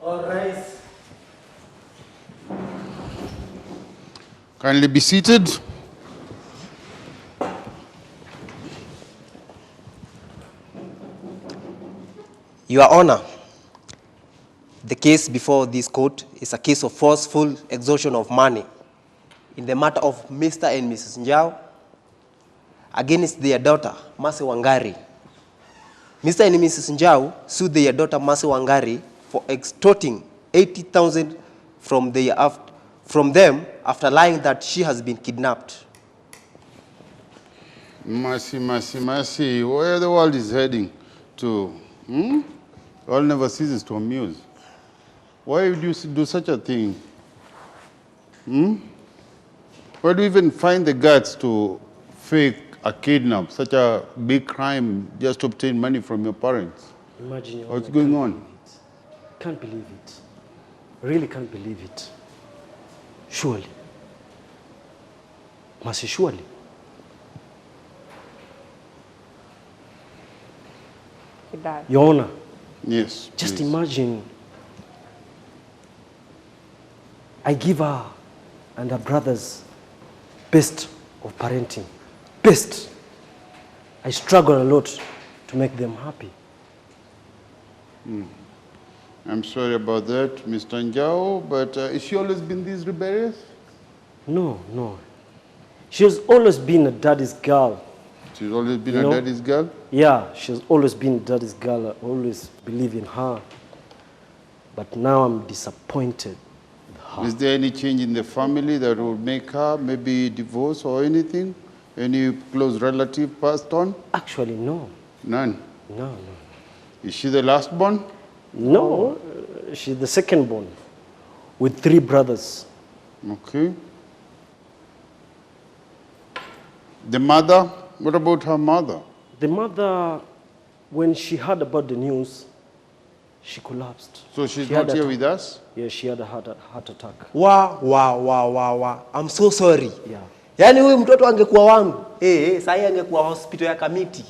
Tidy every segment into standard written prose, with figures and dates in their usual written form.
Or rice. Kindly be seated. Your Honor, the case before this court is a case of forceful extortion of money in the matter of Mr. and Mrs. Njau against their daughter, Mercy Wangari. Mr. and Mrs. Njau sued their daughter, Mercy Wangari, for extorting 80,000 from them after lying that she has been kidnapped. Mercy, mercy, mercy. Where the world is heading to? All never ceases to amuse. Why would you do such a thing? Where do you even find the guts to fake a kidnap, such a big crime, just to obtain money from your parents? Imagine, Your What's Honor, going on? Can't believe it. Really can't believe it. Surely. Mercy, surely. Dad. Your Honor, Yes, just please. imagine I give her and her brothers best of parenting. Best. I struggle a lot to make them happy. I'm sorry about that, Mr. Njao, but has she always been this rebellious? No, no. She has always been a daddy's girl. She's always been You a know? daddy's girl? Yeah, she's always been daddy's girl. I always believe in her. But now I'm disappointed with her. Is there any change in the family that would make her maybe divorce or anything? Any close relative passed on? Actually, no. None. No, no. Is she the last born? No, she's the second born with 3 brothers. Okay. The mother? What about her mother? The mother, when she heard about the news, she collapsed. So she's She had not here a- with us? Yeah, she had a heart attack. Wow. I'm so sorry. Yeah. Yaani huyu mtoto angekuwa wangu, sahi angekuwa hospital ya Kamiti.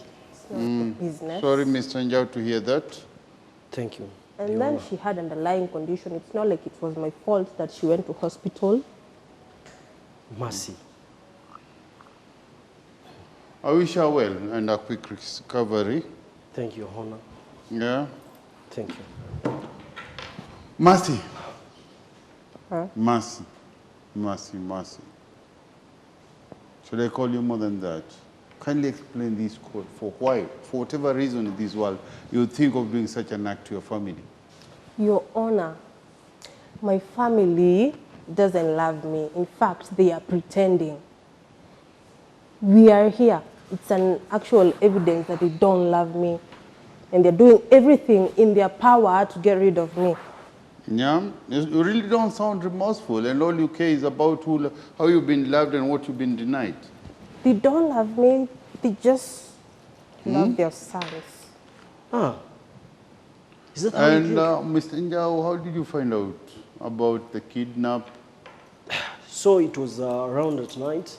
Business. Sorry, Mr. Njao, to hear that. Thank you. And then she had underlying condition. It's not like it was my fault that she went to hospital. Mercy. I wish her well and a quick recovery. Thank you, Honor. Yeah. Thank you. Mercy. Huh? Mercy. Mercy. Should I call you more than that? Kindly explain this code for why, for whatever reason in this world, you think of doing such an act to your family. Your Honor, my family doesn't love me. In fact, they are pretending. We are here. It's an actual evidence that they don't love me. And they're doing everything in their power to get rid of me. Yeah? You really don't sound remorseful, and all you care is about how you've been loved and what you've been denied. They don't love me. They just love their sons. Ah. Is that how you And think? Mr. Njao, how did you find out about the kidnap? So it was around at night.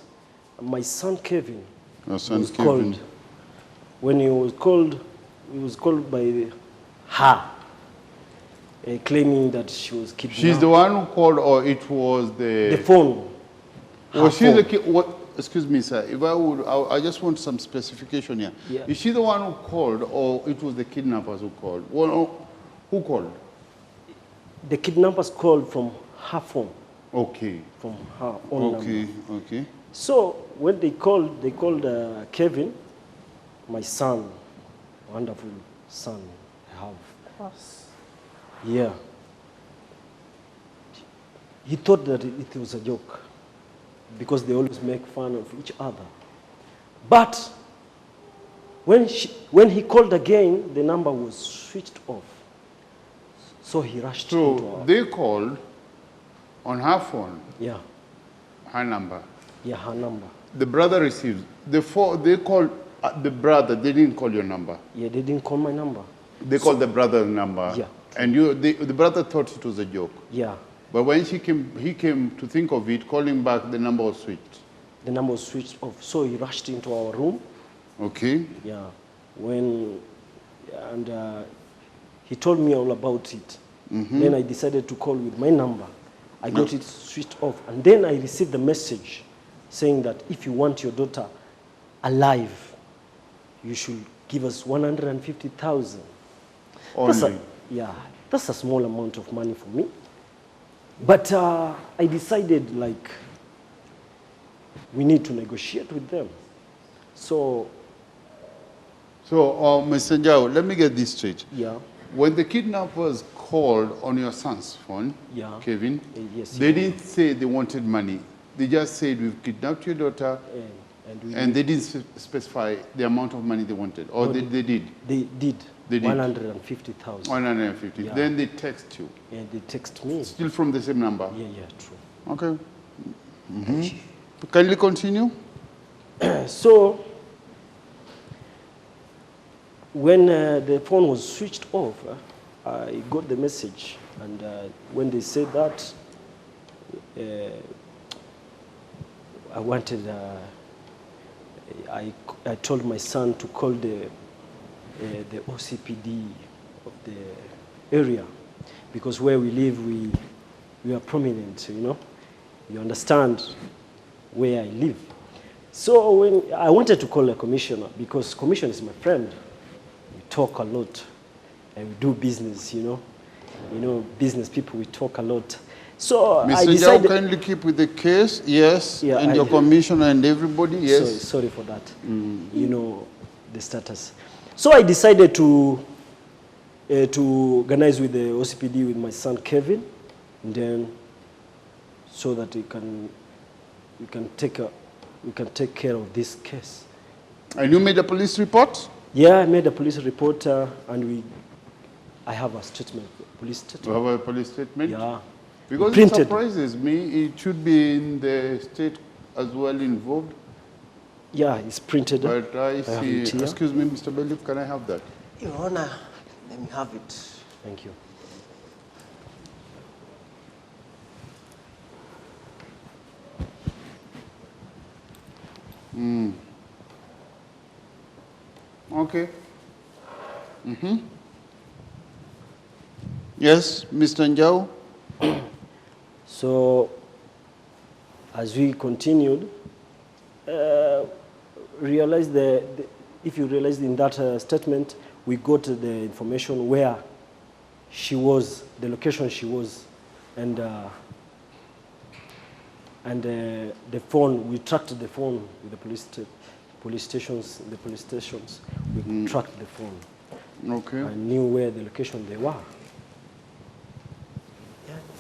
My son Kevin Your son was Kevin. called. When he was called by her, claiming that she was kidnapped. She's the one who called, or it was The phone. Was she phone. the what? Excuse me, sir. If I just want some specification here. Yeah. Is she the one who called, or it was the kidnappers who called? Well, who called? The kidnappers called from her phone, Okay. from her own number. Okay. So when they called Kevin, my son, wonderful son I have. Cross. Yeah. He thought that it was a joke because they always make fun of each other. But when he called again, the number was switched off. So he rushed into So our... they called on her phone, Yeah, her number. yeah, her number. The brother received. They called the brother. They didn't call your number. Yeah, they didn't call my number. They called the brother's number. Yeah. And the brother thought it was a joke. Yeah, But when he came to think of it, calling back, the number was switched. the number was switched off. So he rushed into our room. Okay. Yeah, he told me all about it. Then I decided to call with my number. I got it switched off. And then I received the message saying that if you want your daughter alive, you should give us 150,000. Only. That's a small amount of money for me. But I decided, like, we need to negotiate with them. So, Mr. Njau, let me get this straight. yeah. When the kidnappers called on your son's phone, Yeah. Kevin, Yes. they didn't say they wanted money. They just said, we've kidnapped your daughter, and they didn't specify the amount of money they wanted. Or they did? They did. They did. 150,000. 150. Yeah. Then they text you. And they text me. Still from the same number? Yeah, true. Okay. Kindly continue. So, when the phone was switched off, I got the message. And when they said that, I wanted, I told my son to call the OCPD of the area, because where we live, we are prominent, you know. You understand where I live. So when I wanted to call a commissioner, because commissioner is my friend. We talk a lot, and we do business, you know. You know, business people, we talk a lot. So I Mr. decided... Njau, kindly keep with the case, yes, Yeah, and your commissioner and everybody, yes. Sorry for that. You know the status. So I decided to organize with the OCPD with my son Kevin, and then so that we can take care of this case. And you made a police report? Yeah, I made a police report, and I have a statement, police statement. You have a police statement? Yeah. Because Printed. it surprises me, it should be in the state as well involved. Yeah, it's printed. But I have see, it here. excuse me, Mr. Bailiff, can I have that? Your Honor, let me have it. Thank you. Okay. Yes, Mr. Njau? So, as we continued, realized if you realized in that statement, we got the information where she was, the location she was, and the phone. We tracked the phone with the police stations. We tracked the phone. Okay. And knew where the location they were.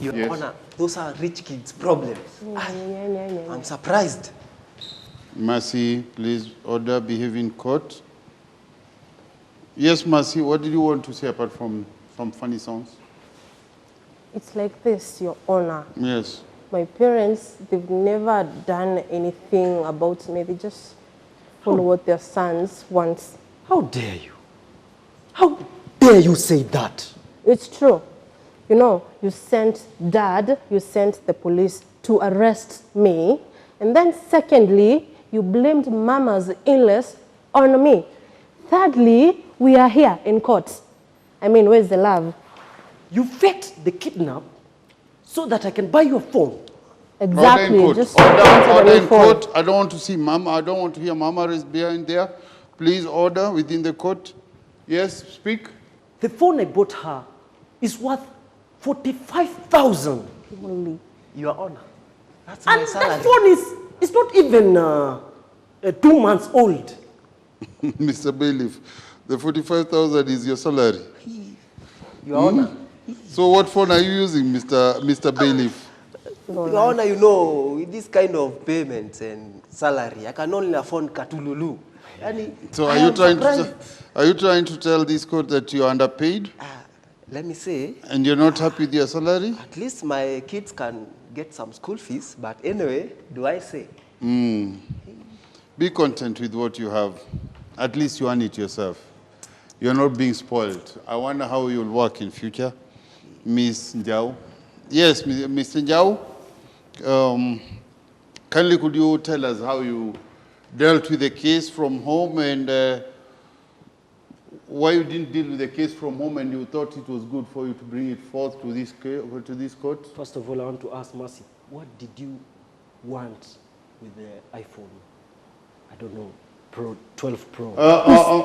Your Yes. Honor, those are rich kids' problems. I'm surprised. Mercy, please, order, behave in court. Yes, Mercy, what did you want to say apart from funny songs? It's like this, Your Honor. Yes. My parents, they've never done anything about me. They just follow what their sons want. How dare you? How dare you say that? It's true. You know, you sent Dad, you sent the police to arrest me. And then secondly, you blamed Mama's illness on me. Thirdly, we are here in court. I mean, where's the love? You faked the kidnap so that I can buy you a phone. Exactly. Order in Just court. wanted a Order new in phone. court. I don't want to see Mama. I don't want to hear Mama is behind there. Please order within the court. Yes, speak. The phone I bought her is worth 45,000. Only. Your Honor, that's my And salary. that phone is not even 2 months old. Mr. Bailiff, the 45,000 is your salary. Your Honor. So what phone are you using, Mr. Bailiff? Your Honor, you know, with this kind of payments and salary, I can only afford Katululu. So are you trying to tell this court that you are underpaid Let me say, and you're not happy with your salary? at least my kids can get some school fees, but anyway, do I say? Be content with what you have. At least you earn it yourself. You're not being spoiled. I wonder how you'll work in future. Miss Njau. Yes, Mr. Njau. Kindly could you tell us how you dealt with the case from home and why you didn't deal with the case from home and you thought it was good for you to bring it forth to this court? First of all, I want to ask Mercy, what did you want with the iPhone? I don't know, 12 Pro.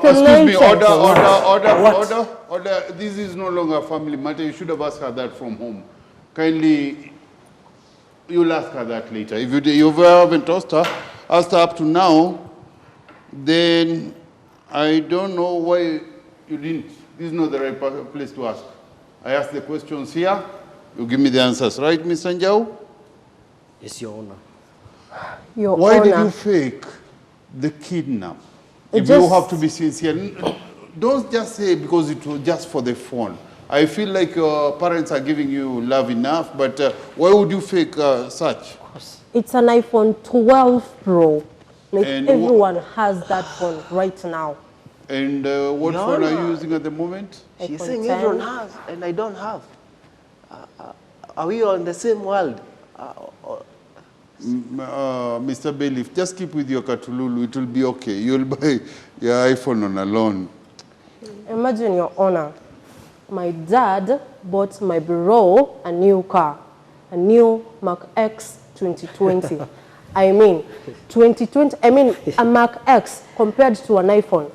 Excuse me, What? order. This is no longer a family matter. You should have asked her that from home. Kindly, you'll ask her that later. If you haven't asked her up to now, then I don't know why you didn't. This is not the right place to ask. I asked the questions here. You give me the answers, right, Mr. Njau? Yes, Your Honor. Your Why Honor. did you fake the kidnap? If Just- you have to be sincere, don't just say because it was just for the phone. I feel like your parents are giving you love enough, but why would you fake such? It's an iPhone 12 Pro. Like And everyone has that phone right now. And what Your phone are you Honor. using at the moment? She's iPhone saying 10. everyone has, and I don't have. Are we on the same world? Mr. Bailiff, just keep with your Katululu. It will be okay. You'll buy your iPhone on a loan. Imagine, Your Honor, my dad bought my bureau a new car, a new Mac X 2020. I mean, 2020, I mean, a Mac X compared to an iPhone.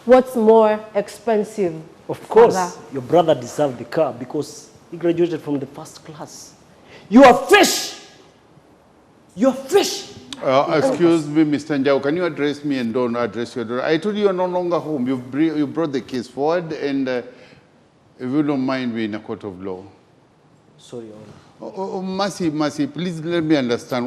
What's more expensive? Of course, Father? your brother deserved the car because he graduated from the first class. You are fish! You are fish! Excuse me, Mr. Njau, can you address me and don't address your daughter? I told you you're no longer home. You brought the case forward, and if you don't mind, we're in a court of law. Sorry, Your Honor. Mercy, please let me understand.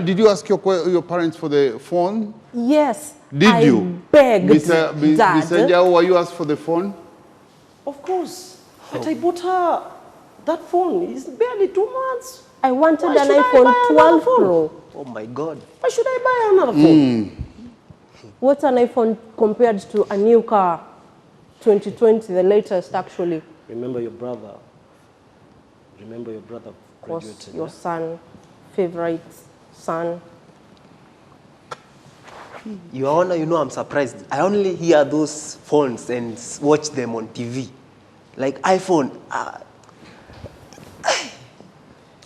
Did you ask your parents for the phone? Yes. Did I you? begged Mr. Dad. Mr. Njau, were you asked for the phone? Of course. But I bought her that phone. It's barely 2 months. I wanted Why an should I iPhone buy another 12 phone? Pro. Oh my God. Why should I buy another phone? What's an iPhone compared to a new car? 2020, the latest actually. Remember your brother. Remember your brother Of course, graduated. your son, favorite son. Your Honor, you know I'm surprised. I only hear those phones and watch them on TV. Like iPhone.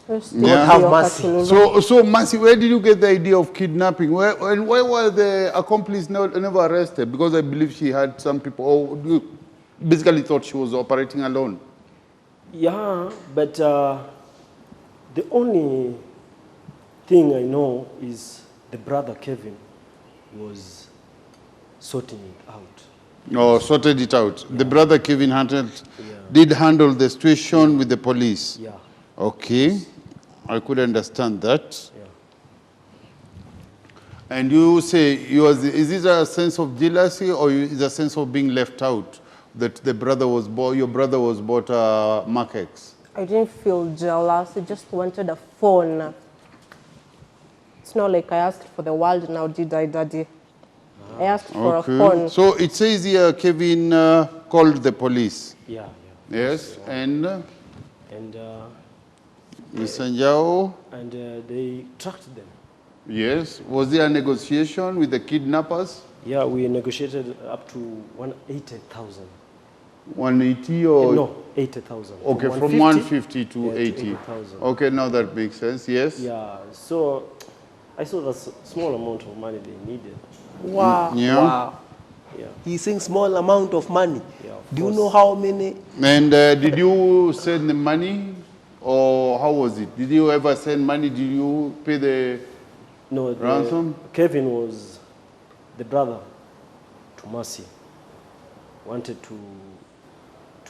Just Yeah. to Have your mercy. Katululu. So Mercy, where did you get the idea of kidnapping? Why were the accomplices never arrested? Because I believe she had some people who basically thought she was operating alone. Yeah, but the only thing I know is the brother Kevin was sorting it out. Or sorted it out. The brother Kevin did handle the situation with the police. Yeah, Okay, I could understand that. yeah. And you say, is it a sense of jealousy or is it a sense of being left out that your brother was bought a Mac X? I didn't feel jealous. I just wanted a phone. It's not like I asked for the world now, did I, Daddy? I asked for a phone. So it says here Kevin called the police. Yeah. Yes, and And Mr. Njau, they tracked them. yes. Was there a negotiation with the kidnappers? Yeah, we negotiated up to 180,000. 180 or? No, 80,000. Okay, from 150 to yeah, to 80. 80,000. Okay, now that makes sense, yes? Yeah, so I saw that small amount of money they needed. Wow. Yeah. Wow. Yeah. He's saying small amount of money. Yeah, of Do you course. know how many? And did you send the money or how was it? Did you ever send money? Did you pay the No, ransom? Kevin was the brother to Mercy. Wanted to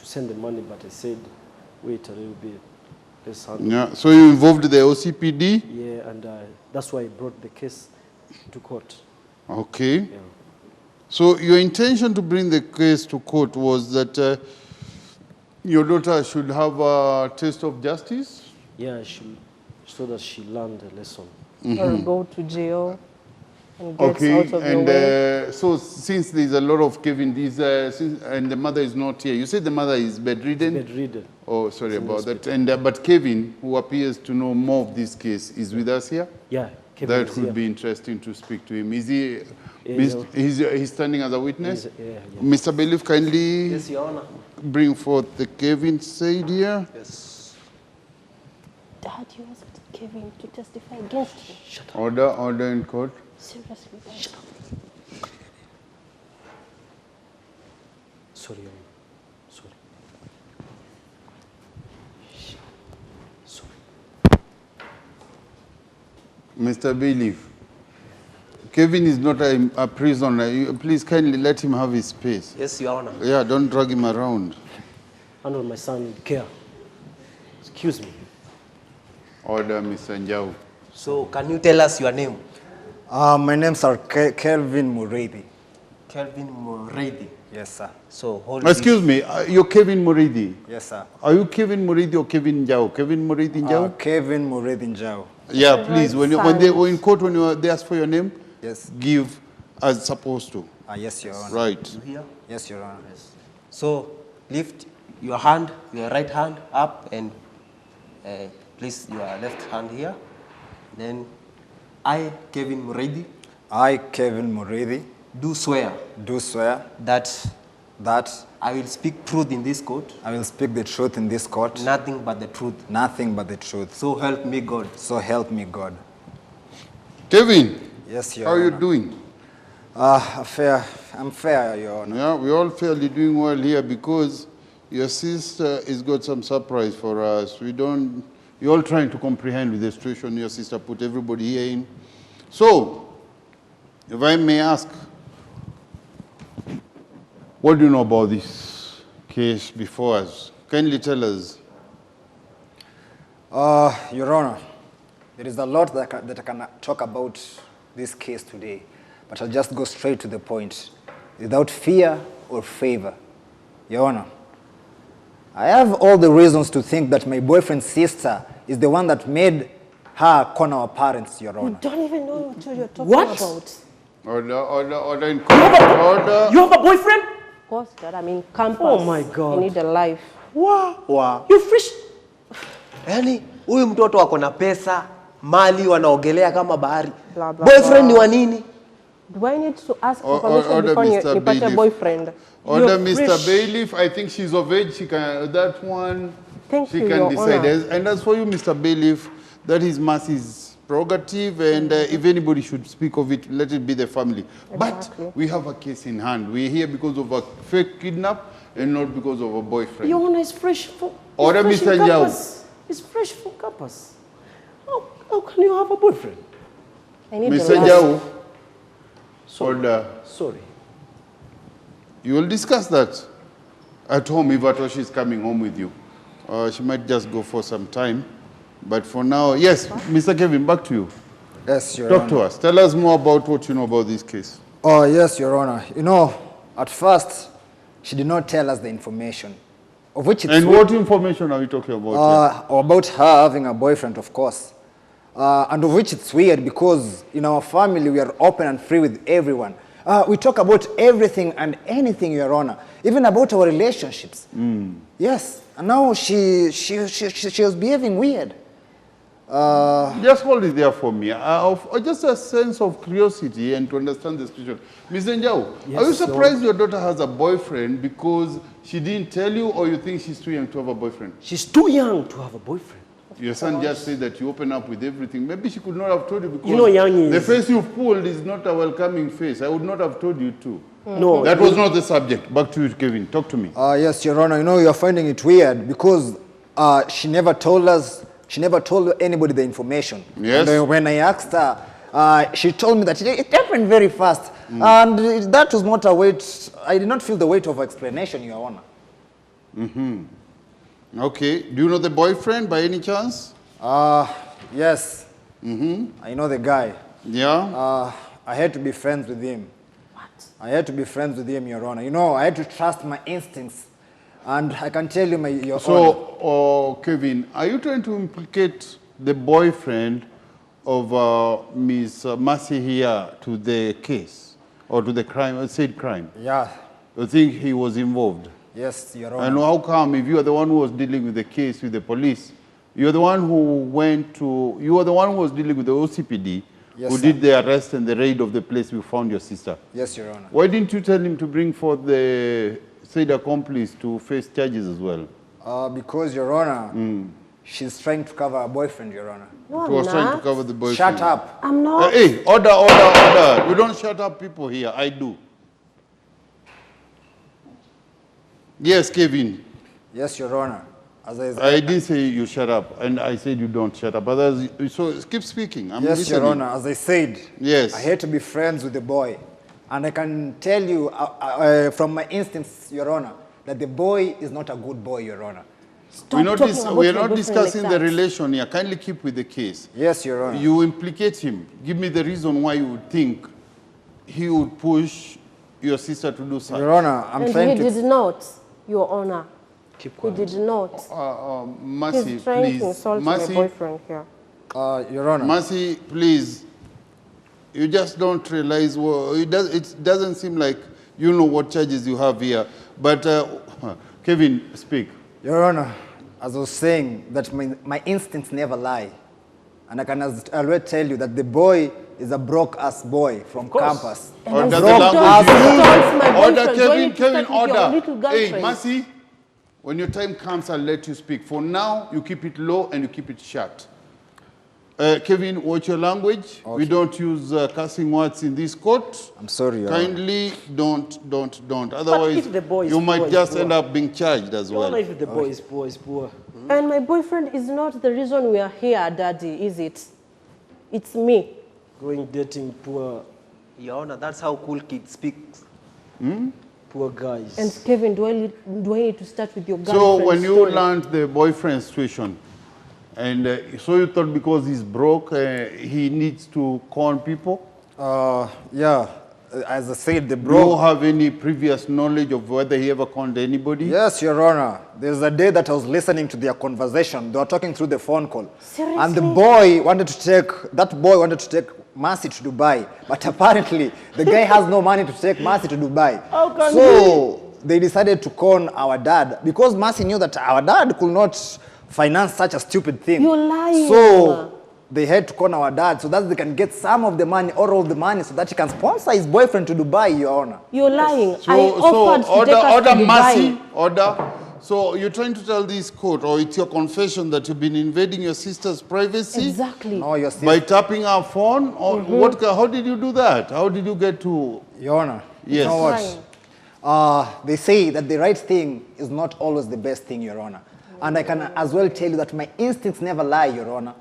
send the money, but I said, wait a little bit. Let's handle Yeah. So you involved the OCPD? Yeah, and that's why I brought the case to court. Okay. Yeah. So your intention to bring the case to court was that your daughter should have a taste of justice? Yeah, so that she learned a lesson. Or go to jail and get Okay, out of your way. and so since there's a lot of Kevin, and the mother is not here, you said the mother is bedridden? Bedridden. Oh, sorry about that. And but Kevin, who appears to know more of this case, is with us here? Yeah, Kevin That is would here. be interesting to speak to him. Is he? Yeah, He's standing as a witness. yeah. Mr. Bailiff, kindly Yes, Your Honor. bring forth the Kevin side here. Yes. Dad, you asked Kevin to testify against me. Order in court. Seriously, Dad. Sorry, Your Honor. Sorry. Sorry. Mr. Bailiff, Kevin is not a prisoner. Please kindly let him have his space. Yes, Your Honor. Yeah, don't drag him around. Handle my son with care. Excuse me. Order, Mr. Njau. So, can you tell us your name? My name's Kelvin Muridi. Kelvin Moredi. Yes, sir. So, hold Excuse me, you're Kevin Muridi. Yes, sir. Are you Kevin Muridi or Kevin Njau? Kevin Muridi Njau? Kevin Muridi Njau. Yeah, Right please. When side. they were in court, when they ask for your name, Yes. give as supposed to. Yes, Your Honor. Right. You here? Yes, Your Honor. So, lift your hand, your right hand up and place your left hand here. Then, I, Kevin Moredi, I, Kevin Muridi, do swear do swear that that I will speak truth in this court, I will speak the truth in this court, nothing but the truth. nothing but the truth. So help me God. So help me God. Kevin, Yes, Your how are you Honor. doing? I'm fair, Your Honor. Yeah, we're all fairly doing well here because your sister has got some surprise for us. You're all trying to comprehend with the situation your sister put everybody here in. So, if I may ask, what do you know about this case before us? Kindly tell us. Your Honor, there is a lot that I can talk about this case today, but I'll just go straight to the point, without fear or favor. Your Honor, I have all the reasons to think that my boyfriend's sister is the one that made her con our parents, Your You Honor. don't even know what you're talking What? about. Order in court. Order. You have a boyfriend? Of course, Dad. I mean, campus. Oh my God. I need a life. Wow. You fish? Yaani, huyu mtoto ako na pesa, mali wanaogelea kama bahari. Blah, blah, Boyfriend ni blah. wa nini? Do I need to ask for Order, permission before Mr. nipate Bailiff. boyfriend? Order, You're Mr. fresh. Bailiff. I think she's of age. She can, that one, Thank she you, can Your decide. Honor. And as for you, Mr. Bailiff, that is Mercy's prerogative, and if anybody should speak of it, let it be the family. Exactly. But we have a case in hand. We're here because of a fake kidnap and not because of a boyfriend. Your Honor is fresh from Order, fresh Mr. in Njau. campus. He's fresh from campus. How can you have a boyfriend? I need Mr. a life. Njau, order. Sorry. You will discuss that at home if at all she's coming home with you. She might just go for some time. But for now, yes, Mr. Kevin, back to you. Yes, Your Talk Honor. to us. Tell us more about what you know about this case. Oh, yes, Your Honor. You know, at first, she did not tell us the information, of which it's And what information are we talking about here? about her having a boyfriend, of course. And of which it's weird because in our family we are open and free with everyone. We talk about everything and anything, Your Honor, even about our relationships. Yes, and now she was behaving weird. Just hold it there for me. Just a sense of curiosity and to understand the situation. Mr. Njau, Yes, are you Your surprised your daughter has a boyfriend because she didn't tell you, or you think she's too young to have a boyfriend? She's too young to have a boyfriend. Your son just said that you open up with everything. Maybe she could not have told you because You know, young the is- face you've pulled is not a welcoming face. I would not have told you too. No. That was not the subject. Back to you, Kevin. Talk to me. Yes, Your Honor, you know, you're finding it weird because she never told us, she never told anybody the information. Yes. And when I asked her, she told me that it happened very fast. And that was not a weight, I did not feel the weight of explanation, Your Honor. Okay. Do you know the boyfriend by any chance? Yes, I know the guy. Yeah. I had to be friends with him. What? I had to be friends with him, Your Honor. You know, I had to trust my instincts. And I can tell you, Your Honor. So, Kevin, are you trying to implicate the boyfriend of Miss Mercy here to the case or to the crime, said crime? Yeah, You think he was involved? yes, Your Honor. And how come, if you are the one who was dealing with the case with the police, you're the one who you are the one who was dealing with the OCPD, Yes, who sir. did the arrest and the raid of the place we found your sister. Yes, Your Honor. Why didn't you tell him to bring forth the said accomplice to face charges as well? Because, Your Honor, she's trying to cover her boyfriend, Your Honor. No, He was I'm trying to not. cover the boyfriend. Shut up. I'm not. Hey, order, order, order. We don't shut up people here. I do. Yes, Kevin. Yes, Your Honor. As I didn't say you shut up, and I said you don't shut up. Others, so keep speaking. I'm yes, listening. Your Honor. As I said, Yes. I hate to be friends with the boy. And I can tell you from my instance, Your Honor, that the boy is not a good boy, Your Honor. Stop talking about We're your not boyfriend discussing like the that. relation here. Kindly keep with the case. Yes, Your Honor. You implicate him. Give me the reason why you would think he would push your sister to do such. Your Honor, I'm And trying he to... did not, Your Honor. Keep He quiet. did not. Mercy, He's trying to please. insult my Mercy, boyfriend here. Your Honor. Mercy, please. You just don't realize, well, it doesn't seem like you know what charges you have here. But Kevin, speak. Your Honor, as I was saying, that my instincts never lie. And I can already tell you that the boy is a broke-ass boy from campus. Order I the don't language. insult my Order, boyfriend. Why Kevin, you Kevin, start with your little order. Hey, girlfriend? Mercy, when your time comes, I'll let you speak. For now, you keep it low and you keep it shut. Kevin, watch your language. Okay. We don't use cursing words in this court. I'm sorry, Your Honor. Kindly don't. Otherwise, if the boy is you might poor, just he's end poor. up being charged as Your Honor, well. if the boy is poor, is poor. And my boyfriend is not the reason we are here, Daddy, is it? It's me. Going dating poor, Your Honor, that's how cool kids speak. poor guys. And Kevin, do I need to start with your So girlfriend when you story? learned the boyfriend situation, and so you thought because he's broke, he needs to con people? Yeah, as I said, the Do you bro... have any previous knowledge of whether he ever conned anybody? Yes, Your Honor. There's a day that I was listening to their conversation. They were talking through the phone call. Seriously? And the boy wanted to take Mercy to Dubai. But apparently, the guy has no money to take Mercy to Dubai. How can So they decided to con our dad because Mercy knew that our dad could not finance such a stupid thing. You're lying. So they had to con our dad so that they can get some of the money or all the money so that he can sponsor his boyfriend to Dubai, Your Honor. You're lying. So, I offered to order, take us order, to Dubai. Mercy, order. So you're trying to tell this court, or it's your confession that you've been invading your sister's privacy Exactly. No, your sister. by tapping her phone? Or what? How did you do that? How did you get to? Your Honor. Yes. You know Lying. what? They say that the right thing is not always the best thing, Your Honor. And I can as well tell you that my instincts never lie, Your Honor.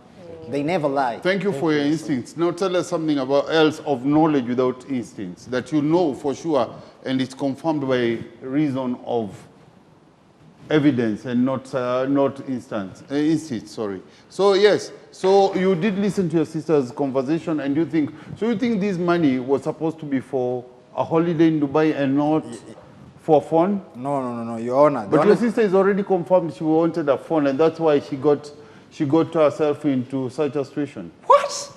They never lie. Thank you for your instincts. Now tell us something about else of knowledge without instincts that you know for sure, and it's confirmed by reason of evidence and not instincts. Sorry. So yes. So you did listen to your sister's conversation, and you think this money was supposed to be for a holiday in Dubai and not for fun? No, Your Honor. But your sister is already confirmed she wanted a phone, and that's why she got herself into such a situation. What?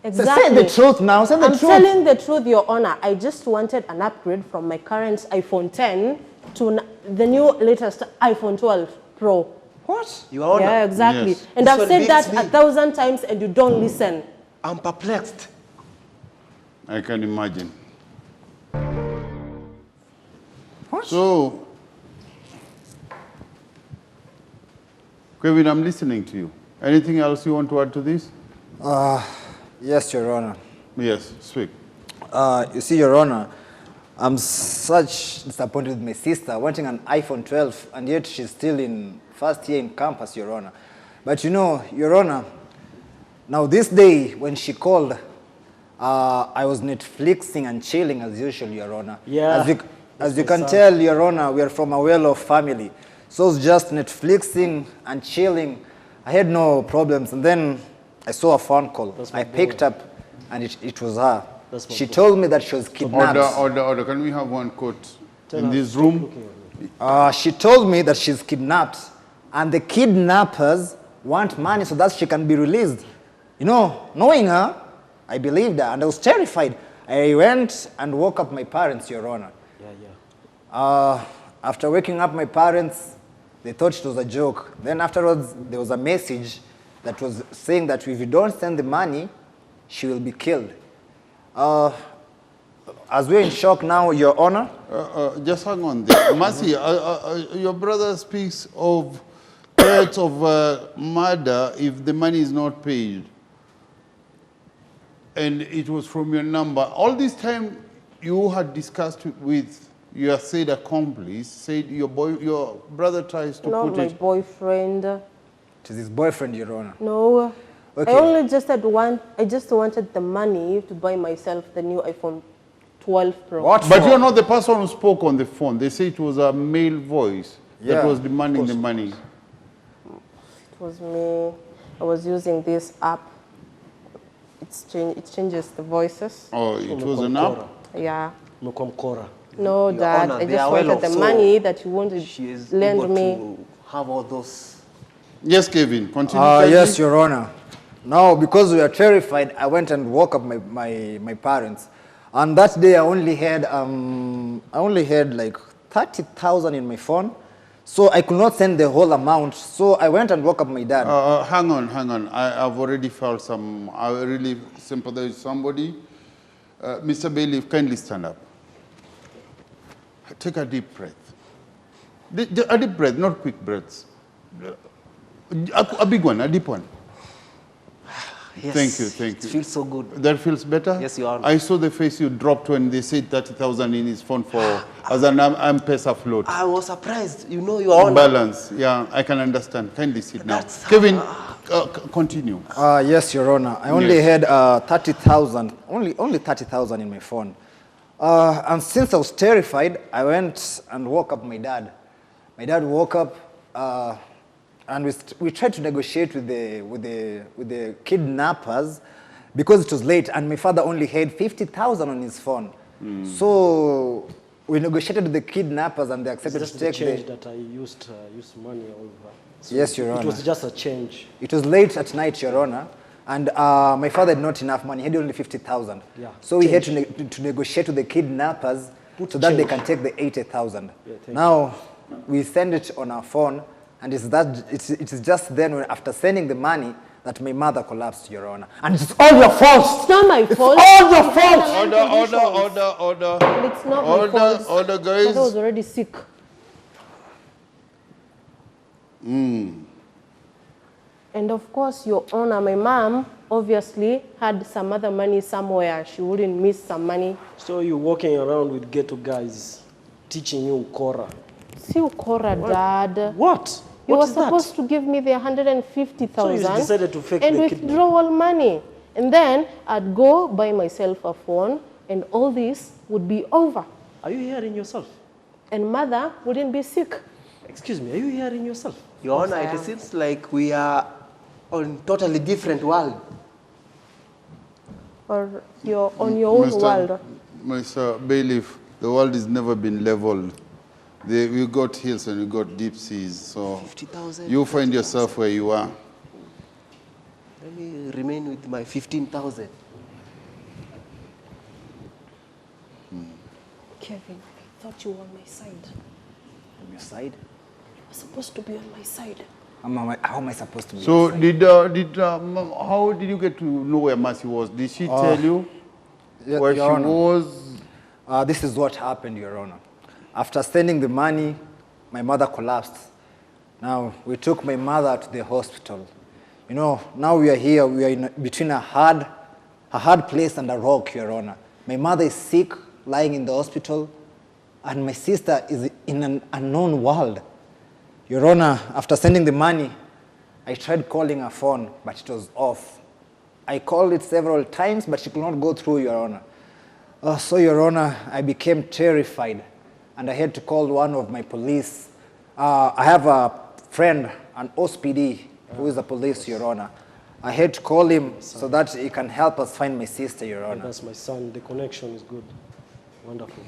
Exactly. Say the truth now. Say the I'm truth. telling the truth, Your Honor. I just wanted an upgrade from my current iPhone 10 to the new latest iPhone 12 Pro. What? Your Honor, Yeah, exactly. Yes. And This I've one said beats that me. 1,000 times and you don't listen. I'm perplexed. I can imagine. What? So, Kevin, I'm listening to you. Anything else you want to add to this? Yes, Your Honor. Yes, speak. You see, Your Honor, I'm such disappointed with my sister wanting an iPhone 12, and yet she's still in first year in campus, Your Honor. But you know, Your Honor, now this day when she called, I was Netflixing and chilling as usual, Your Honor. Yeah. As you can tell, Your Honor, we are from a well-off family. So it's just Netflixing and chilling. I had no problems. And then I saw a phone call. I picked up, and it was her. That's my She boy. told me that she was kidnapped. Order. Can we have one quote in this room? She told me that she's kidnapped, and the kidnappers want money so that she can be released. You know, knowing her, I believed her, and I was terrified. I went and woke up my parents, Your Honor. After waking up my parents, they thought it was a joke. Then afterwards, there was a message that was saying that if you don't send the money, she will be killed. As we're in shock now, Your Honor. Just hang on there. Mercy, your brother speaks of threats of murder if the money is not paid. And it was from your number. All this time you had discussed with your said accomplice, said your brother tries to Not put my it. boyfriend. It is his boyfriend, Your Honor. No. Okay. I just wanted the money to buy myself the new iPhone 12 Pro. What But for? you're not the person who spoke on the phone. They say it was a male voice that Yeah, was demanding the money. It was me. I was using this app. It changes the voices. Oh, it was an app? Yeah. Umekuwa mkora. No, Your Dad. Honor, I they just are well wanted off, the so money that you wanted She is to lend able me. to have all those. Yes, Kevin, continue. Yes, Your Honor. Now, because we are terrified, I went and woke up my parents. And that day I only had like 30,000 in my phone. So I could not send the whole amount. So I went and woke up my dad. Hang on. I've already felt some, I really sympathize with somebody. Mr. Bailey, kindly stand up. Take a deep breath. A deep breath, not quick breaths. A big one, a deep one. Yes. Thank you. It feels so good. That feels better? Yes, Your Honor. I saw the face you dropped when they said 30,000 in his phone for as an M-Pesa float. I was surprised. You know, Your Honor. Balance, yeah, I can understand. Kindly sit now. That's Kevin, continue. Yes, Your Honor. I only had 30,000, only 30,000 in my phone. And since I was terrified, I went and woke up my dad. My dad woke up, and we tried to negotiate with the kidnappers because it was late, and my father only had 50,000 on his phone. So we negotiated with the kidnappers, and they accepted Just to the take change that I used money over. So Yes, Your It Honor. was just a change. It was late at night, Your Honor, and my father had not enough money. He had only 50,000. Yeah, So we had to negotiate with the kidnappers so that they can take the 80,000. Now, we send it on our phone, and it is just then, after sending the money, that my mother collapsed, Your Honor. And it's all your fault! It's not my fault. all your fault! Order. And it's not my fault. Order, guys. Mother was already sick. And of course, Your Honor, my mom obviously had some other money somewhere. She wouldn't miss some money. So you're walking around with ghetto guys teaching you ukora. See, Ukora, Dad. What? You What were is that? supposed to give me the 150,000 So you decided to fake and the kidnap. withdrawal money. And then I'd go buy myself a phone and all this would be over. Are you hearing yourself? And mother wouldn't be sick. Excuse me, are you hearing yourself? Your Honor, I it am. seems like we are on totally different world. Or you're on your own world. Mr. Bailiff, the world has never been leveled. We got hills and we got deep seas. So 50,000. you find yourself where you are. Let me remain with my 15,000. Kevin, I thought you were on my side. On your side? You were supposed to be on my side. How am I supposed to be? So how did you get to know where Mercy was? Did she tell you where she Your Honor. was? This is what happened, Your Honor. After sending the money, my mother collapsed. Now, we took my mother to the hospital. You know, now we are here, we are between a hard place and a rock, Your Honor. My mother is sick, lying in the hospital, and my sister is in an unknown world. Your Honor, after sending the money, I tried calling her phone, but it was off. I called it several times, but she could not go through, Your Honor. So, Your Honor, I became terrified, and I had to call one of my police. I have a friend, an OSPD, who is a police, Your Honor. I had to call him so that he can help us find my sister, Your Honor. That's my son. The connection is good. Wonderful.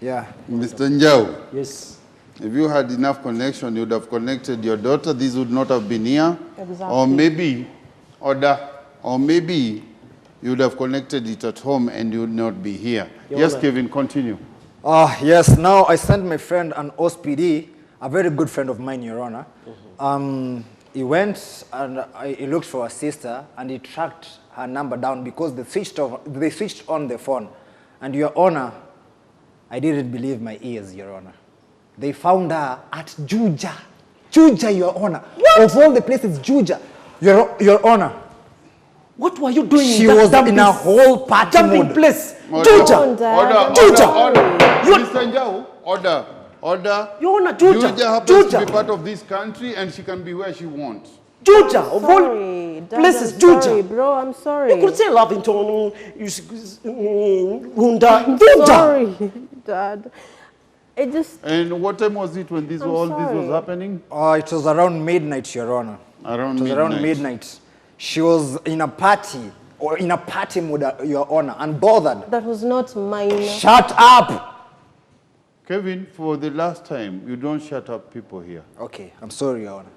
Yeah. Mr. Njau, Yes. if you had enough connection, you would have connected your daughter. This would not have been here. Exactly. Or maybe you would have connected it at home and you would not be here. Your Yes, Honor. Kevin, continue. Yes, now I sent my friend an OSPD, a very good friend of mine, Your Honor. He went and he looked for a sister and he tracked her number down because they switched on the phone. And Your Honor, I didn't believe my ears, Your Honor. They found her at Juja. Juja, Your Honor. What? Of all the places, Juja. Your Honor. What were you doing? She was in a whole party jumping mode. place. Order. Juja. Order. Mr. Njau, order. Your Honor, Juja. Juja happens to be part of this country and she can be where she wants. Juja, of all Dad, places, I'm Juja. sorry, bro, I'm sorry. You could say Lavington, Hunda, I'm Juja. sorry, Dad. It just... And what time was it when all this was happening? It was around midnight, Your Honor. Around It was around midnight. She was in a party, or in a party mode, Your Honor, unbothered. That was not mine. Shut up! Kevin, for the last time, you don't shut up people here. Okay, I'm sorry, Your Honor.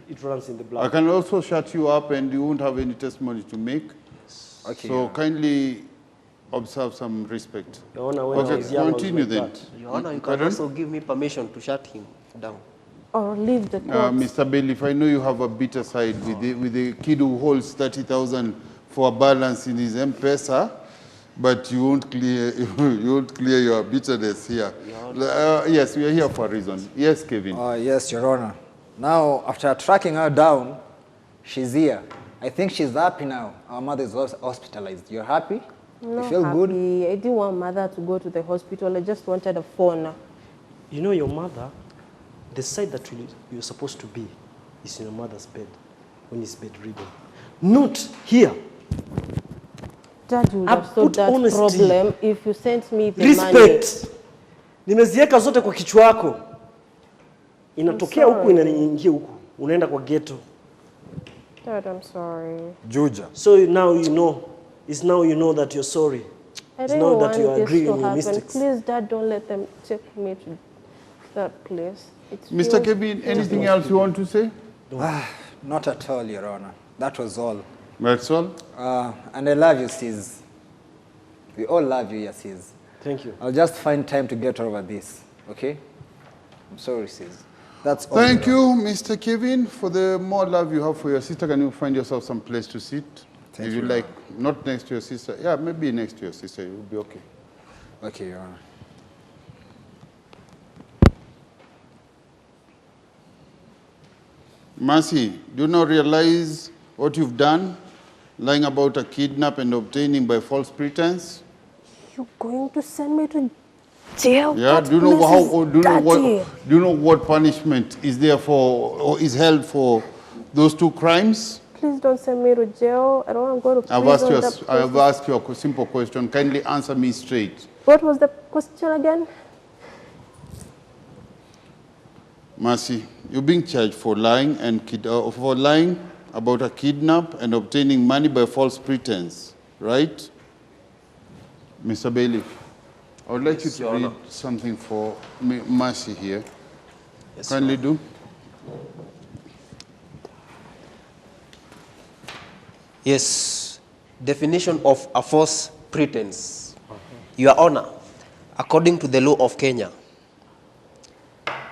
It runs in the I blood. can also shut you up and you won't have any testimony to make. Okay. So kindly observe some respect. Your Honor, when I Okay, was young, I was continue like then. that. Your Honor, you can Pardon? also give me permission to shut him down. Or leave the court. Mr. Bailiff, I know you have a bitter side with the kid who holds 30,000 for a balance in his M-Pesa, but you won't clear your bitterness here. Yes, we are here for a reason. Yes, Kevin. Yes, Your Honor. Now, after tracking her down, she's here. I think she's happy now. Our mother is hospitalized. You're happy? Not You feel happy. good? I didn't want mother to go to the hospital. I just wanted a phone. You know, your mother, the side that you're supposed to be is in your mother's bed when he's bedridden. Not here. Dad, you would I have solved put that honesty. problem if you sent me the money. Respect. Nimeziweka zote kwa kichwa yako. Inatokea huku inaingia huku. Unaenda kwa ghetto. Dad, I'm sorry. Juja. So now you know. It's now you know that you're sorry. I It's didn't now want that you this agree to on your happen. mistakes. Please, Dad, don't let them take me to that place. Mr. Kevin, anything else you want to say? Not at all, Your Honor. That was all. That's all? And I love you, sis. We all love you, yes, sis. Thank you. I'll just find time to get over this, okay? I'm sorry, sis. That's all. Thank Your Honor. you, Mr. Kevin, for the more love you have for your sister. Can you find yourself some place to sit? Thank if you, you Your like, not next to your sister. Yeah, maybe next to your sister, you'll be okay. Okay, Your Honor. Mercy, do you not realize what you've done? Lying about a kidnap and obtaining by false pretense? You're going to send me to jail? Yeah, That do you know place how? is Or do dirty. you know what punishment is there for, or is held for those two crimes? Please don't send me to jail. I don't want to go to prison. I've asked you a simple question. Kindly answer me straight. What was the question again? Mercy, you're being charged for lying about a kidnap and obtaining money by false pretense, right? Mr. Bailiff, I would like you to read something for Mercy here. Yes, Kindly do. Yes, definition of a false pretense. Your Honor, according to the law of Kenya,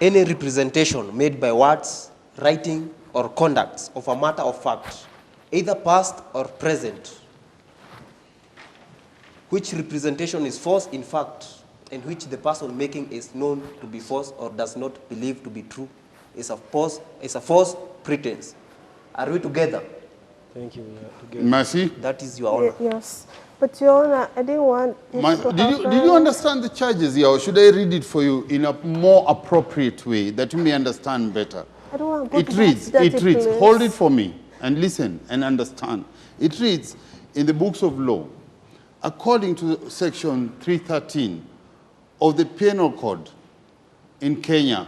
any representation made by words, writing, or conduct of a matter of fact, either past or present, which representation is false in fact, and which the person making is known to be false or does not believe to be true, is a false pretense. Are we together? Thank you. We are together. Mercy, That is your Honor. Yes. But Your Honor, I didn't want this to did happen. you understand the charges here, or should I read it for you in a more appropriate way that you may understand better? I don't want to go It to reads, that dirty place. hold it for me and listen and understand. It reads in the books of law, according to section 313 of the Penal Code in Kenya,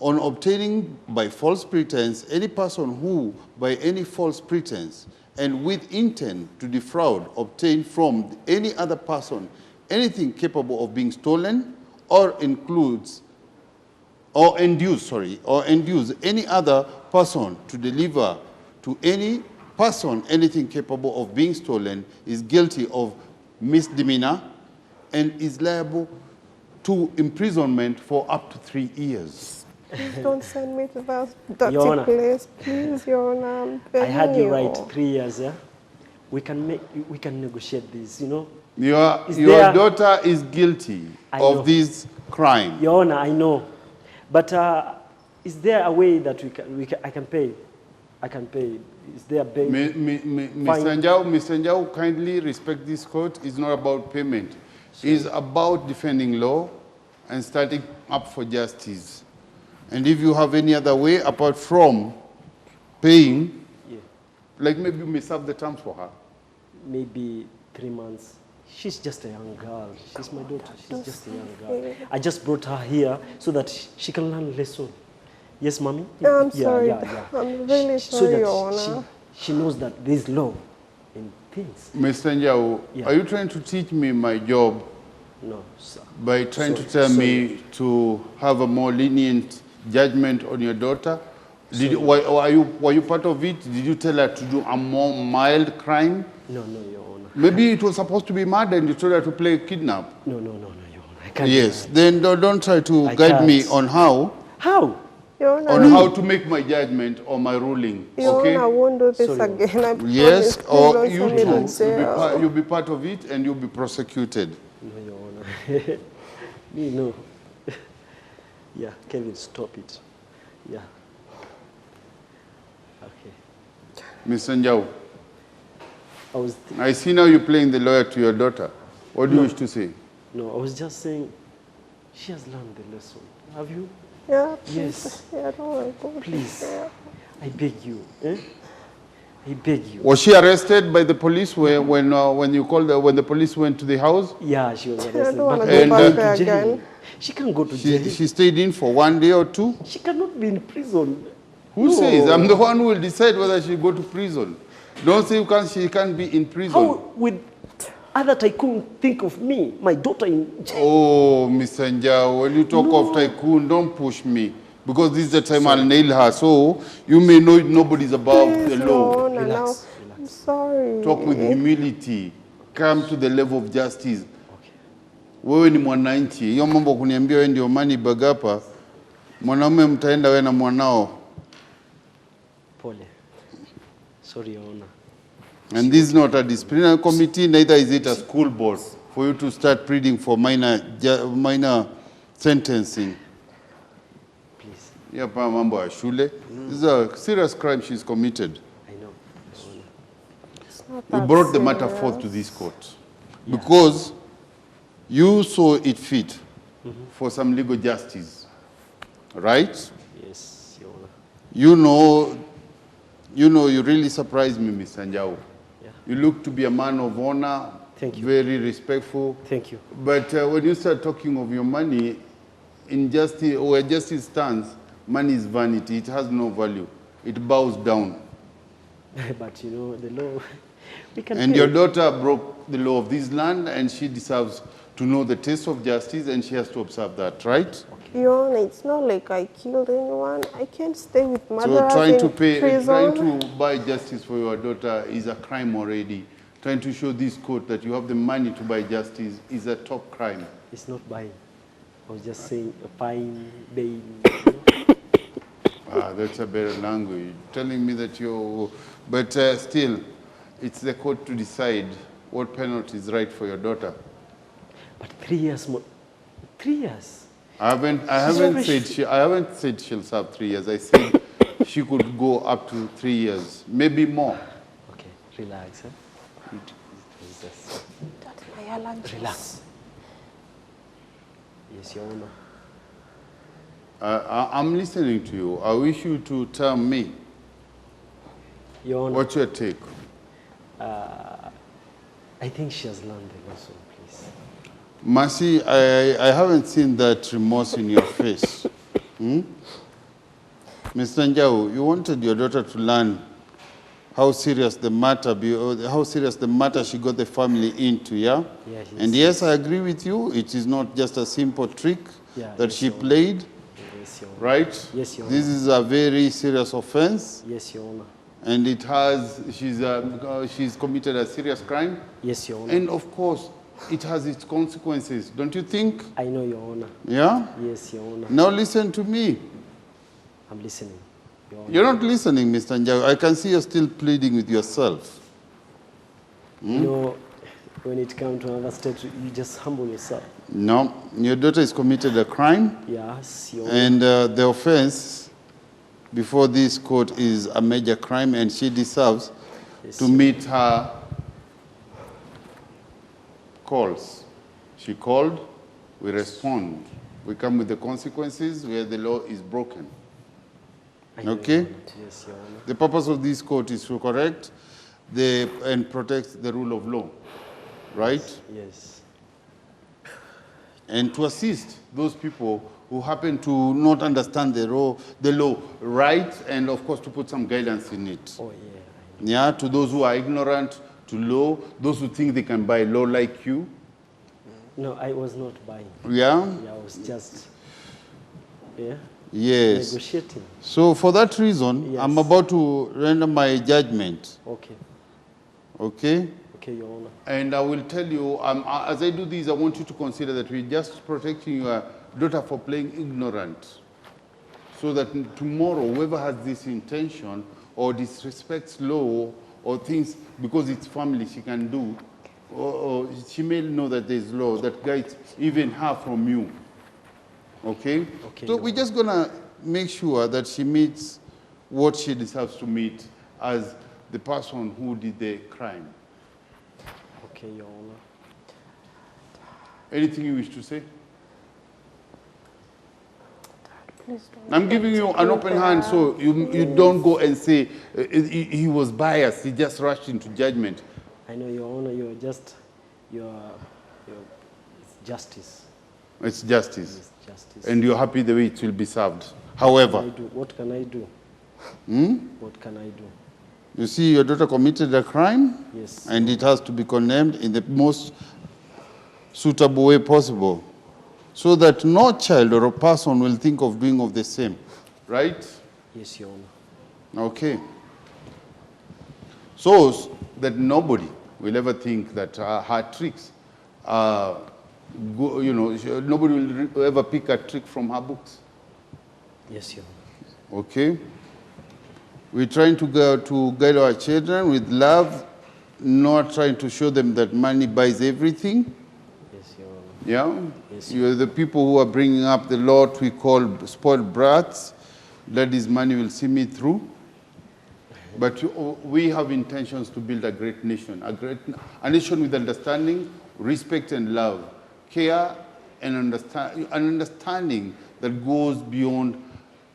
on obtaining by false pretense any person who, by any false pretense and with intent to defraud, obtain from any other person anything capable of being stolen or induce any other person to deliver to any person anything capable of being stolen is guilty of misdemeanor and is liable to imprisonment for up to 3 years. Please don't send me to that dirty Your Honor. place. Please, Your Honor. I'm I had you begging right. 3 years, yeah? we can negotiate this, you know. Your there- daughter is guilty I know. of this crime. Your Honor, I know. But is there a way that I can pay? I can pay. Is there a bail? Mr. Njau, kindly respect this court. It's not about payment. It's about defending law and starting up for justice. And if you have any other way apart from paying, Yeah. like maybe you may serve the terms for her. Maybe 3 months. She's just a young girl. She's my daughter. She's just a young girl. I just brought her here so that she can learn a lesson. Yes, mommy? I'm sorry. I'm really So sorry, that Your Honor. she knows that there's law in things. Mr. Njau, Yeah. are you trying to teach me my job No, sir. by trying to Sorry, tell me sorry. to have a more lenient judgment on your daughter? Were you part of it? Did you tell her to do a more mild crime? No, Your Honor. Maybe it was supposed to be murder and you told her to play kidnap. No, Your Honor. I can't. Yes, do that. then don't try to I guide me can't. on how Your Honor, on how to make my judgment or my ruling. Your Okay? Honor, I won't do this Sorry. again. I Yes, promise. or Please you don't send me to too, jail. you'll be part of it and you'll be prosecuted. No, Your Honor. Me, no. Yeah, Kevin, stop it. Yeah. Okay. Mr. Njau, I was I see now you're playing the lawyer to your daughter. What do you wish to say? No, I was just saying, she has learned the lesson. Have you? Yeah, Yes. yeah, I don't want to go. Please. Yeah. I beg you. Eh? I beg you. Was she arrested by the police when you called her, when the police went to the house? Yeah, she was I arrested. don't want to but go And, back uh, there to jail. again. She can go to jail. She stayed in for 1 day or 2? She cannot be in prison. Who No. says? I'm the one who will decide whether she go to prison. Don't say she can't be in prison. How would other tycoon think of me, my daughter in jail? Oh, Mr. Njau, when you talk of tycoon, don't push me. Because this is the time I'll nail her. So you may know nobody's above Please, the Your law. Honor, now. Relax. I'm sorry. Talk with humility. Come to the level of justice. Wewe ni mwananchi. Hiyo mambo kuniambia wewe ndio money bag hapa. Mwanaume mtaenda wewe na mwanao. Pole. Sorry, Your Honor. And this is not a disciplinary committee, neither is it a school board for you to start pleading for minor sentencing. Please. Hapa mambo ya shule. This is a serious crime she's committed. I know, Your Honor. It's not You that brought the matter serious. forth to this court because you saw it fit for some legal justice, right? Yes, Your Honor. You really surprised me, Mr. Njau. Yeah. You look to be a man of honor, Thank you. very respectful. Thank you. But when you start talking of your money, in justice, where justice stands, money is vanity. It has no value. It bows down. But you know, the law, we can And pay. your daughter broke the law of this land, and she deserves to know the taste of justice, and she has to observe that, right? Your Honor, it's not like I killed anyone. I can't stay with So murderers trying to in pay, prison. trying to buy justice for your daughter is a crime already. Trying to show this court that you have the money to buy justice is a top crime. It's not buying. I was just saying a fine, bail. That's a better language. Telling me that you're, but still, it's the court to decide what penalty is right for your daughter. But 3 years more. 3 years. I haven't said she'll serve 3 years. I said she could go up to 3 years, maybe more. Okay, relax. Huh? It was just That's my allergies. relax. Yes, Your Honor. I'm listening to you. I wish you to tell me Your Honor, what's your take. I think she has learned the lesson, please. Mercy, I haven't seen that remorse in your face. Mr. Njau, you wanted your daughter to learn how serious the matter she got the family into, yeah? Yeah, And yes, I agree with you. It is not just a simple trick Yeah, that yes, she Your Honor. played, Yes, Your Honor. right? Yes, Your This Honor. is a very serious offense, Yes, Your Honor. and she's committed a serious crime. Yes, Your Honor. And of course, it has its consequences, don't you think? I know, Your Honor. Yeah? Yes, Your Honor. Now listen to me. I'm listening. Your Honor. You're not listening, Mr. Njau. I can see you're still pleading with yourself. You know, when it comes to another state, you just humble yourself. No, your daughter has committed a crime, Yes, Your and the offense before this court is a major crime, and she deserves Yes, to meet her calls. She called, we respond. We come with the consequences where the law is broken. I know, Okay? Your Honor. Yes, Your Honor. The purpose of this court is to correct and protect the rule of law, right? Yes. And to assist those people who happen to not understand the law right, and of course to put some guidance in it. Oh, yeah. Yeah, to those who are ignorant to law, those who think they can buy law like you. No, I was not buying. Yeah? Yeah, I was just, yeah, Yes. negotiating. So for that reason, Yes. I'm about to render my judgment. Okay. Okay? Okay, Your Honor. And I will tell you, as I do this, I want you to consider that we're just protecting your daughter for playing ignorant. So that tomorrow, whoever has this intention or disrespects law or things, because it's family, she can do, or she may know that there's law that guides even her from you. Okay? Okay, So Your we're just going to make sure that she meets what she deserves to meet as the person who did the crime. Okay, Your Honor. Anything you wish to say? Please don't I'm giving you an open hand, so you don't go and say he was biased, he just rushed into judgment. I know, Your Honor, you're just, it's justice. It's justice. It's justice. And you're happy the way it will be served. What However, can I do? What can I do? you see, your daughter committed a crime, Yes. and it has to be condemned in the most suitable way possible, so that no child or a person will think of doing of the same. Right? Yes, Your Honor. Okay. So that nobody will ever think that her tricks nobody will ever pick a trick from her books. Yes, Your Honor. Okay? We're trying to guide our children with love, not trying to show them that money buys everything. Yes, Your Honor. Yeah? Yes. You're the people who are bringing up the lot we call spoiled brats. Daddy's money will see me through. But we have intentions to build a great nation, a nation with understanding, respect and love, care and understanding that goes beyond,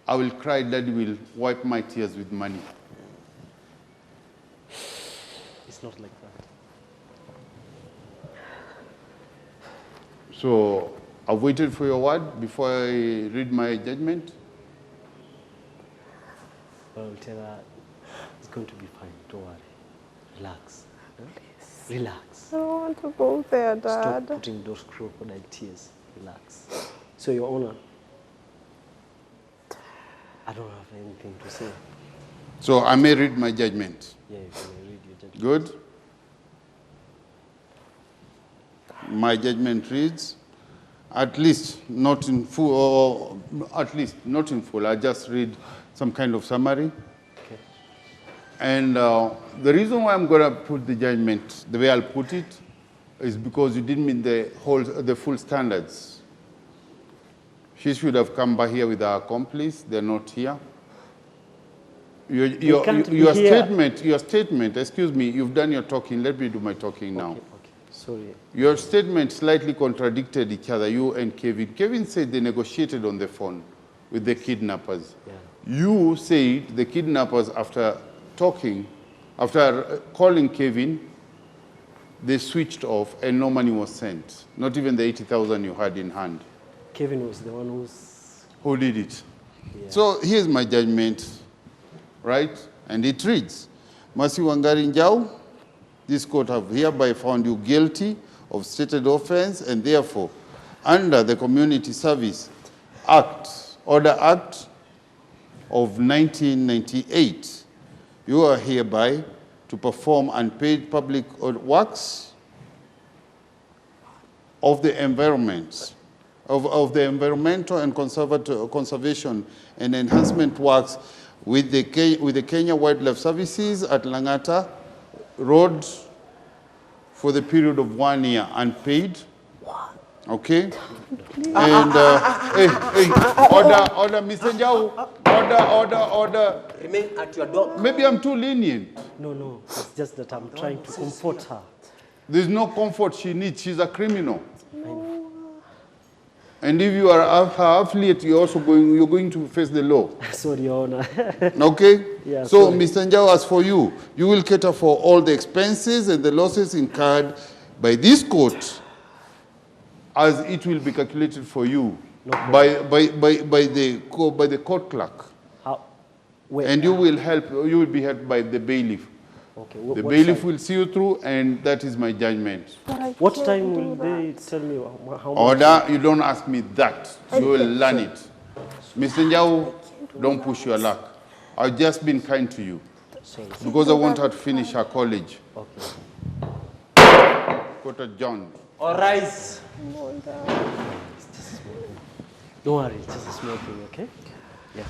I will cry, Daddy will wipe my tears with money. It's not like that. So I've waited for your word before I read my judgment. But I'll tell her it's going to be fine. Don't worry. Relax. Huh? Relax. I don't want to go there, Stop Dad. putting those crocodile tears. Relax. So, Your Honor, I don't have anything to say. So I may read my judgment. Yeah, you can read your judgment. Good. My judgment reads, at least not in full, or at least not in full. I just read some kind of summary. Okay. And the reason why I'm going to put the judgment the way I'll put it is because you didn't meet the full standards. She should have come by here with her accomplice. They're not here. Your can't be here. statement, excuse me, you've done your talking. Let me do my talking now. Okay. Sorry. Your statement slightly contradicted each other, you and Kevin. Kevin said they negotiated on the phone with the kidnappers. Yeah. You said the kidnappers, after calling Kevin, they switched off and no money was sent. Not even the 80,000 you had in hand. Kevin was the one Who did it? Yeah. So here's my judgment, right? And it reads, Mercy Wangari Njau, this court have hereby found you guilty of stated offense, and therefore, under the Community Service Order Act of 1998, you are hereby to perform unpaid public works of the environment, of the environmental and conservation and enhancement works with the Kenya Wildlife Services at Langata Road for the period of 1 year unpaid. Okay? And, order, Mr. Njau, order. Remain at your door. Maybe I'm too lenient. No, it's just that I'm trying to comfort her. There's no comfort she needs. She's a criminal. And if you are her affiliate, you're going to face the law. Sorry, Your Honor. Okay? Yeah, so, sorry. Mr. Njau, as for you, you will cater for all the expenses and the losses incurred by this court, as it will be calculated for you by the court clerk. How? Where? And you will be helped by the bailiff. Okay, The what bailiff time? will see you through, and that is my judgment. What time will they tell me how much? Order, you don't ask me that. You will learn it. Mr. Njau, don't push your luck. I've just been kind to you Sorry. because I want her to finish her college. Okay. Quote John. All rise. Don't worry, it's just a small thing, okay? Yeah.